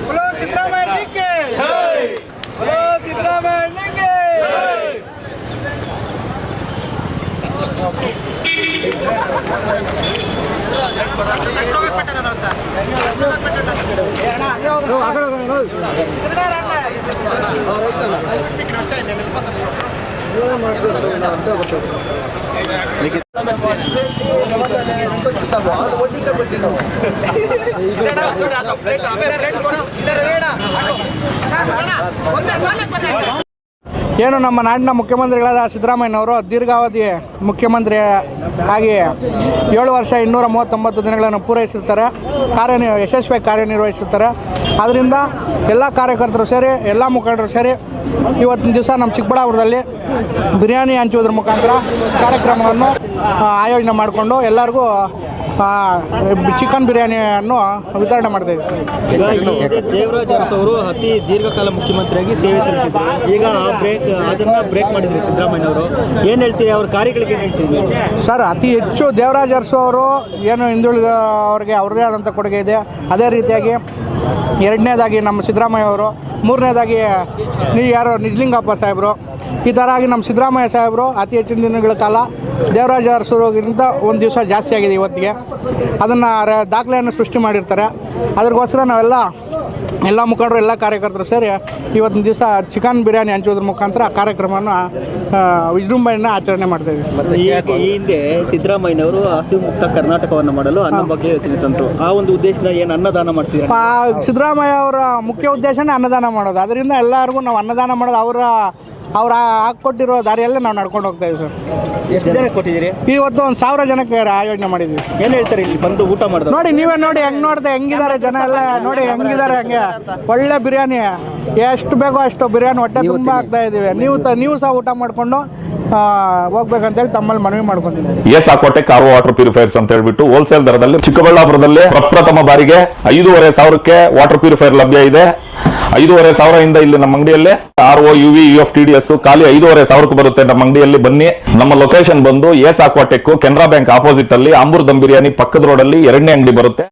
बोलो सिद्धरामैया जी के जय, बोलो सिद्धरामैया जी के ಏನು ನಮ್ಮ ನಾಡಿನ ಮುಖ್ಯಮಂತ್ರಿಗಳಾದ ಸಿದ್ದರಾಮಯ್ಯನವರು ದೀರ್ಘಾವಧಿ ಮುಖ್ಯಮಂತ್ರಿ ಆಗಿ 7 ವರ್ಷ 239 ದಿನಗಳನ್ನು ಪೂರೈಸಿರ್ತಾರೆ, ಯಶಸ್ವಿಯಾಗಿ ಕಾರ್ಯನಿರ್ವಹಿಸಿರ್ತಾರೆ. ಆದ್ದರಿಂದ ಎಲ್ಲ ಕಾರ್ಯಕರ್ತರು ಸೇರಿ ಎಲ್ಲ ಮುಖಂಡರು ಸೇರಿ ಇವತ್ತಿನ ದಿವಸ ನಮ್ಮ ಚಿಕ್ಕಬಳ್ಳಾಪುರದಲ್ಲಿ ಬಿರಿಯಾನಿ ಹಂಚುವುದರ ಮುಖಾಂತರ ಕಾರ್ಯಕ್ರಮವನ್ನು ಆಯೋಜನೆ ಮಾಡಿಕೊಂಡು ಎಲ್ಲರಿಗೂ ಚಿಕನ್ ಬಿರಿಯಾನಿಯನ್ನು ವಿತರಣೆ ಮಾಡ್ತಾ ಇದ್ದೀವಿ. ದೇವರಾಜ್ ಅರಸು ಅವರು ಅತಿ ದೀರ್ಘಕಾಲ ಮುಖ್ಯಮಂತ್ರಿಯಾಗಿ ಸೇವೆ ಸಲ್ಲಿಸಿದ್ರು. ಈಗ ಅದನ್ನ ಬ್ರೇಕ್ ಮಾಡಿದ್ರು ಸಿದ್ದರಾಮಯ್ಯನವರು. ಏನು ಹೇಳ್ತೀರಿ ಅವ್ರ ಕಾರ್ಯಗಳಿಗೆ? ಏನು ಹೇಳ್ತೀರಿ ಸರ್? ಅತಿ ಹೆಚ್ಚು ದೇವರಾಜ್ ಅರಸು ಅವರು ಏನು ಹಿಂದುಳಿದ ಅವ್ರಿಗೆ ಅವ್ರದ್ದೇ ಆದಂಥ ಕೊಡುಗೆ ಇದೆ. ಅದೇ ರೀತಿಯಾಗಿ ಎರಡನೇದಾಗಿ ನಮ್ಮ ಸಿದ್ದರಾಮಯ್ಯ ಅವರು, ಮೂರನೇದಾಗಿ ಯಾರು ನಿಜಲಿಂಗಪ್ಪ ಸಾಹೇಬರು, ಈ ಥರ ಆಗಿ ನಮ್ಮ ಸಿದ್ದರಾಮಯ್ಯ ಸಾಹೇಬರು ಅತಿ ಹೆಚ್ಚಿನ ದಿನಗಳ ಕಾಲ ದೇವರಾಜ ಅರಸುಗಿಂತ ಒಂದು ದಿವಸ ಜಾಸ್ತಿ ಆಗಿದೆ ಇವತ್ತಿಗೆ. ಅದನ್ನು ದಾಖಲೆಯನ್ನು ಸೃಷ್ಟಿ ಮಾಡಿರ್ತಾರೆ. ಅದಕ್ಕೋಸ್ಕರ ಎಲ್ಲ ಮುಖಂಡರು ಎಲ್ಲ ಕಾರ್ಯಕರ್ತರು ಸೇರಿ ಇವತ್ತಿನ ದಿವಸ ಚಿಕನ್ ಬಿರಿಯಾನಿ ಹಂಚೋದ್ರ ಮುಖಾಂತರ ಕಾರ್ಯಕ್ರಮವನ್ನು ವಿಜೃಂಭಣೆಯನ್ನು ಆಚರಣೆ ಮಾಡ್ತಾಯಿದ್ದೀವಿ. ಮತ್ತು ಈ ಹಿಂದೆ ಸಿದ್ದರಾಮಯ್ಯನವರು ಹಸಿವು ಮುಕ್ತ ಕರ್ನಾಟಕವನ್ನು ಮಾಡಲು ಅನ್ನ ಬಗ್ಗೆ ಯೋಚನೆ ತಂದರು. ಆ ಒಂದು ಉದ್ದೇಶದಿಂದ ಏನು ಅನ್ನದಾನ ಮಾಡ್ತೀವಿ? ಸಿದ್ದರಾಮಯ್ಯ ಅವರ ಮುಖ್ಯ ಉದ್ದೇಶನೇ ಅನ್ನದಾನ ಮಾಡೋದು. ಅದರಿಂದ ಎಲ್ಲರಿಗೂ ನಾವು ಅನ್ನದಾನ ಮಾಡೋದು ಅವ್ರು ಹಾಕ್ಕೊಟ್ಟಿರೋ ದಾರಿಯಲ್ಲೇ ನಾವು ನಡ್ಕೊಂಡು ಹೋಗ್ತಾ ಇದ್ದೀವಿ ಸರ್. ಎಷ್ಟು ಜನ ಕೊಟ್ಟಿದ್ದೀರಿ? ಇವತ್ತು 1000 ಜನಕ್ಕೆ ಆಯೋಜನೆ ಮಾಡಿದ್ವಿ. ಏನು ಹೇಳ್ತಾರೆ ಇಲ್ಲಿ ಬಂದು ಊಟ ಮಾಡಿದ್ರು? ನೋಡಿ, ನೀವೇ ನೋಡಿ ಹೆಂಗಿದ್ದಾರೆ ಜನ ಎಲ್ಲ, ನೋಡಿ ಹೆಂಗಿದ್ದಾರೆ. ಹಂಗೆ ಒಳ್ಳೆ ಬಿರಿಯಾನಿ, ಎಷ್ಟು ಬೇಕೋ ಅಷ್ಟು ಬಿರಿಯಾನಿ ಹೊಟ್ಟೆ ತುಂಬ ಆಗ್ತಾ ಇದ್ದೀವಿ. ನೀವು ಸಹ ಊಟ ಮಾಡಿಕೊಂಡು ಹೋಗ್ಬೇಕಂತೇಳಿ ತಮ್ಮಲ್ಲಿ ಮನವಿ ಮಾಡ್ಕೊಂಡಿದ್ದೀವಿ. ಸಾಕೋಟೆ ಕಾರ್ ವಾಟರ್ ಪ್ಯೂರಿಫೈರ್ಸ್ ಅಂತ ಹೇಳ್ಬಿಟ್ಟು ಹೋಲ್ಸೇಲ್ ದರದಲ್ಲಿ ಚಿಕ್ಕಬಳ್ಳಾಪುರದಲ್ಲಿ ಪ್ರಪ್ರಥಮ ಬಾರಿಗೆ 5,500ಕ್ಕೆ ವಾಟರ್ ಪ್ಯೂರಿಫೈರ್ ಲಭ್ಯ ಇದೆ. 5,500 ಇಲ್ಲಿ ನಮ್ಮ ಅಂಗಡಿಯಲ್ಲಿ RO UV UF ಖಾಲಿ 5,500ಕ್ಕೆ ಬರುತ್ತೆ. ನಮ್ಮ ಅಂಗಡಿಯಲ್ಲಿ ಬನ್ನಿ. ನಮ್ಮ ಲೊಕೇಶನ್ ಬಂದು ಸಾಕೋಟೆಕ್ ಕೆನರಾ ಬ್ಯಾಂಕ್ ಆಪೋಸಿಟ್ ಅಲ್ಲಿ ಆಂಬೂರ್ ದಮ್ ಬಿರಿಯಾನಿ ಪಕ್ಕದ ರೋಡ್ ಅಲ್ಲಿ 2ನೇ ಅಂಗಡಿ ಬರುತ್ತೆ.